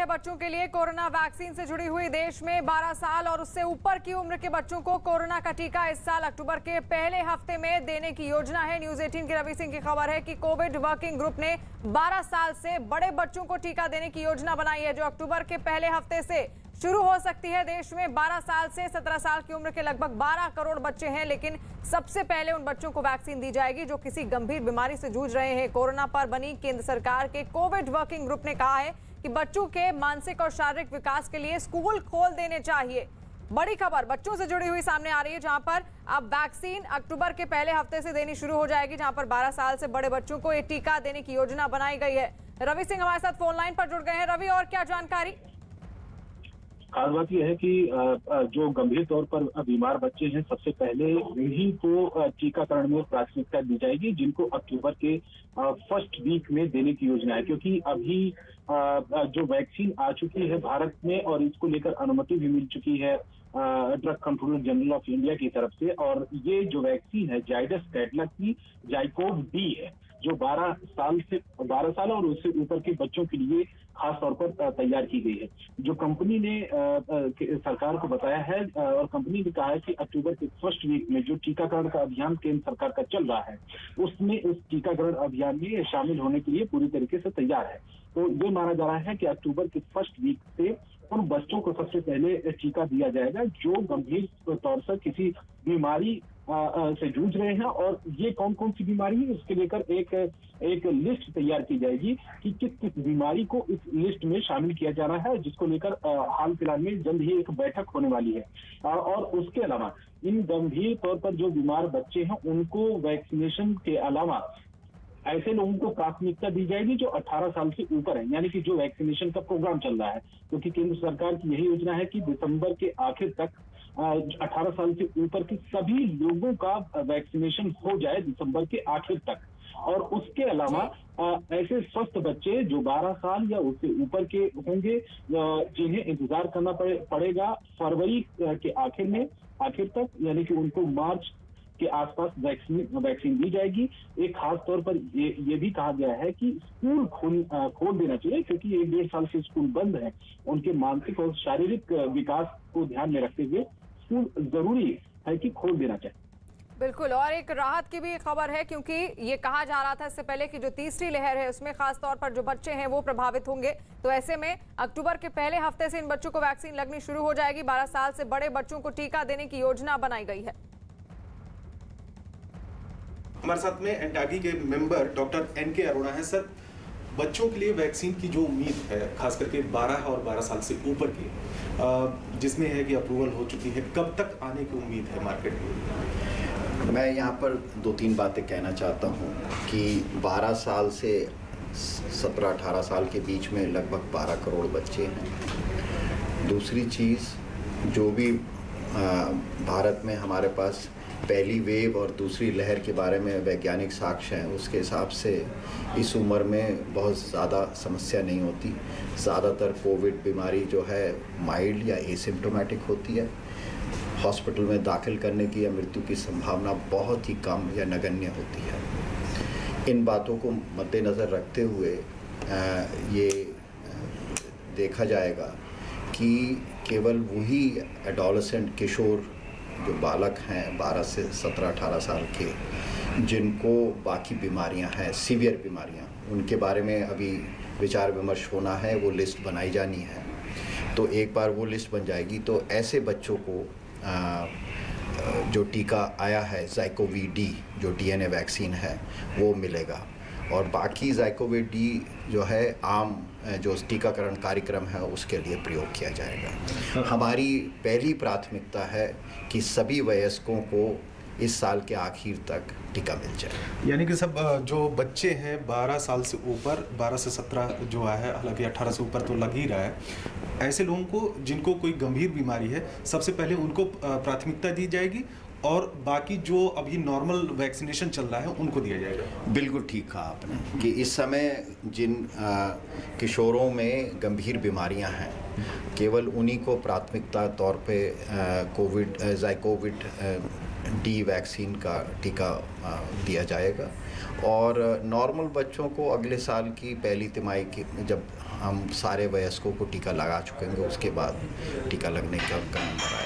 है बच्चों के लिए कोरोना वैक्सीन से जुड़ी हुई। देश में 12 साल और उससे ऊपर की उम्र के बच्चों को कोरोना का टीका इस साल अक्टूबर के पहले हफ्ते में देने की योजना है। न्यूज 18 की रवि सिंह की खबर है कि कोविड वर्किंग ग्रुप ने 12 साल से बड़े बच्चों को टीका देने की योजना बनाई है, जो अक्टूबर के पहले हफ्ते से शुरू हो सकती है। देश में 12 साल से 17 साल की उम्र के लगभग 12 करोड़ बच्चे हैं, लेकिन सबसे पहले उन बच्चों को वैक्सीन दी जाएगी जो किसी गंभीर बीमारी से जूझ रहे हैं। कोरोना पर बनी केंद्र सरकार के कोविड वर्किंग ग्रुप ने कहा है कि बच्चों के मानसिक और शारीरिक विकास के लिए स्कूल खोल देने चाहिए। बड़ी खबर बच्चों से जुड़ी हुई सामने आ रही है, जहां पर अब वैक्सीन अक्टूबर के पहले हफ्ते से देनी शुरू हो जाएगी, जहां पर 12 साल से बड़े बच्चों को ये टीका देने की योजना बनाई गई है। रवि सिंह हमारे साथ फोन लाइन पर जुड़ गए हैं। रवि, और क्या जानकारी? खास बात यह है कि जो गंभीर तौर पर बीमार बच्चे हैं, सबसे पहले उन्हीं को टीकाकरण में प्राथमिकता दी जाएगी, जिनको अक्टूबर के फर्स्ट वीक में देने की योजना है। क्योंकि अभी जो वैक्सीन आ चुकी है भारत में और इसको लेकर अनुमति भी मिल चुकी है drug controller general of India की तरफ से, और ये जो वैक्सीन है जाइडस कैडिला की जाइकोव डी है, जो 12 साल और उससे ऊपर के बच्चों के लिए खास तौर पर तैयार की गई है। जो कंपनी ने सरकार को बताया है और कंपनी ने कहा है कि अक्टूबर के फर्स्ट वीक में जो टीकाकरण का अभियान केंद्र सरकार का चल रहा है, उसमें उस टीकाकरण अभियान में शामिल होने के लिए पूरी तरीके से तैयार है। तो ये माना जा रहा है कि अक्टूबर के फर्स्ट वीक से उन बच्चों को सबसे पहले टीका दिया जाएगा जो गंभीर तौर से किसी बीमारी से जूझ रहे हैं। और ये कौन कौन सी बीमारी है, उसके लेकर एक लिस्ट तैयार की जाएगी कि किस किस बीमारी को इस लिस्ट में शामिल किया जा रहा है, जिसको लेकर हाल फिलहाल में जल्द ही एक बैठक होने वाली है। और उसके अलावा इन गंभीर तौर पर जो बीमार बच्चे हैं, उनको वैक्सीनेशन के अलावा ऐसे लोगों को प्राथमिकता दी जाएगी जो 18 साल से ऊपर है, यानी कि जो वैक्सीनेशन का प्रोग्राम चल रहा है। क्योंकि केंद्र सरकार की यही योजना है कि दिसंबर के आखिर तक 18 साल से ऊपर के सभी लोगों का वैक्सीनेशन हो जाए दिसंबर के आखिर तक। और उसके अलावा ऐसे स्वस्थ बच्चे जो 12 साल या उससे ऊपर के होंगे, जिन्हें इंतजार करना पड़ेगा फरवरी के आखिर तक, यानी कि उनको मार्च के आसपास वैक्सीन दी जाएगी। एक खास तौर पर ये भी कहा गया है कि स्कूल खोल देना चाहिए, क्योंकि 1-1.5 साल से स्कूल बंद है। उनके मानसिक और शारीरिक विकास को ध्यान में रखते हुए स्कूल जरूरी है कि खोल देना चाहिए। बिल्कुल, और एक राहत की भी खबर है, क्योंकि ये कहा जा रहा था इससे पहले कि जो तीसरी लहर है उसमें खास तौर पर जो बच्चे हैं वो प्रभावित होंगे। तो ऐसे में अक्टूबर के पहले हफ्ते से इन बच्चों को वैक्सीन लगनी शुरू हो जाएगी। 12 साल से बड़े बच्चों को टीका देने की योजना बनाई गई है। हमारे साथ में एंटागी के मेंबर डॉक्टर NK अरोड़ा हैं। सर, बच्चों के लिए वैक्सीन की जो उम्मीद है, खास करके 12 और 12 साल से ऊपर की, जिसमें है कि अप्रूवल हो चुकी है, कब तक आने की उम्मीद है मार्केट में? मैं यहाँ पर 2-3 बातें कहना चाहता हूँ कि 12 साल से 17-18 साल के बीच में लगभग 12 करोड़ बच्चे हैं। दूसरी चीज़, जो भी भारत में हमारे पास पहली वेव और दूसरी लहर के बारे में वैज्ञानिक साक्ष्य हैं, उसके हिसाब से इस उम्र में बहुत ज़्यादा समस्या नहीं होती। ज़्यादातर कोविड बीमारी जो है माइल्ड या एसिम्प्टोमेटिक होती है। हॉस्पिटल में दाखिल करने की या मृत्यु की संभावना बहुत ही कम या नगण्य होती है। इन बातों को मद्देनज़र रखते हुए ये देखा जाएगा कि केवल वही एडोलेसेंट किशोर जो बालक हैं 12 से 17-18 साल के, जिनको बाकी बीमारियां हैं, सीवियर बीमारियां, उनके बारे में अभी विचार विमर्श होना है, वो लिस्ट बनाई जानी है। तो एक बार वो लिस्ट बन जाएगी तो ऐसे बच्चों को जो टीका आया है जाइकोवी डी, जो DNA वैक्सीन है, वो मिलेगा। और बाकी जाइकोवी डी जो है आम जो टीकाकरण कार्यक्रम है उसके लिए प्रयोग किया जाएगा। हमारी पहली प्राथमिकता है कि सभी वयस्कों को इस साल के आखिर तक टीका मिल जाए। यानी कि सब जो बच्चे हैं 12 साल से ऊपर, 12 से 17 जो है, हालांकि 18 से ऊपर तो लग ही रहा है, ऐसे लोगों को जिनको कोई गंभीर बीमारी है सबसे पहले उनको प्राथमिकता दी जाएगी और बाकी जो अभी नॉर्मल वैक्सीनेशन चल रहा है उनको दिया जाएगा। बिल्कुल ठीक कहा आपने कि इस समय जिन किशोरों में गंभीर बीमारियां हैं, केवल उन्हीं को प्राथमिकता तौर पे जाइकोविड डी वैक्सीन का टीका दिया जाएगा और नॉर्मल बच्चों को अगले साल की पहली तिमाही की जब हम सारे वयस्कों को टीका लगा चुकेंगे उसके बाद टीका लगने का नंबर आएगा।